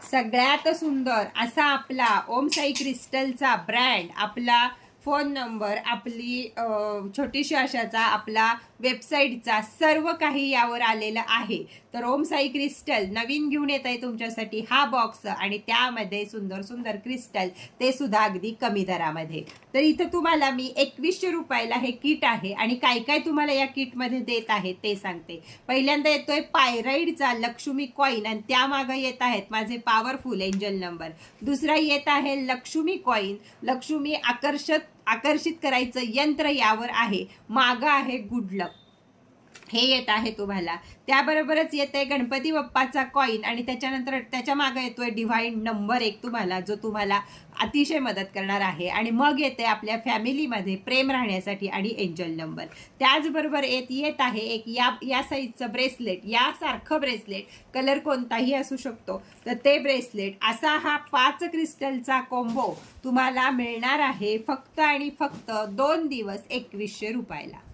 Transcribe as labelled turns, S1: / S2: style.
S1: सगळ्यात सुंदर असा आपला ओम साई क्रिस्टलचा ब्रँड, आपला फोन नंबर, आपली छोटीशी आशाचा, आपला वेबसाईटचा सर्व काही यावर आलेलं आहे. तर ओम साई क्रिस्टल नवीन घेऊन येत आहे तुमच्यासाठी हा बॉक्स, आणि त्यामध्ये सुंदर सुंदर क्रिस्टल, ते सुद्धा अगदी कमी दरामध्ये. तर इथं तुम्हाला मी 2100 रुपयाला हे किट आहे, आणि काय काय तुम्हाला या किटमध्ये देत आहे ते सांगते. पहिल्यांदा येतोय पायराईडचा लक्ष्मी कॉईन, आणि त्यामागे येत आहेत माझे पॉवरफुल एंजल नंबर. दुसरा येत आहे लक्ष्मी कॉईन, लक्ष्मी आकर्षित करायचं यंत्र यावर आहे. मागं आहे गुड लक, हे येत आहे तुम्हाला. त्याबरोबरच येते गणपती बाप्पाचा कॉईन, आणि त्याच्यानंतर त्याच्या मागे येतोय डिव्हाइन नंबर 1 तुम्हाला, जो तुम्हाला अतिशय मदत करणार आहे. आणि मग येते आपल्या फॅमिलीमध्ये प्रेम राहण्यासाठी आणि एंजल नंबर. त्याचबरोबर येत आहे एक या साईजचं ब्रेसलेट, यासारखं ब्रेसलेट, कलर कोणताही असू शकतो, तर ते ब्रेसलेट. असा हा 5 क्रिस्टलचा कॉम्बो तुम्हाला मिळणार आहे फक्त आणि फक्त 2 दिवस 2100 रुपयाला.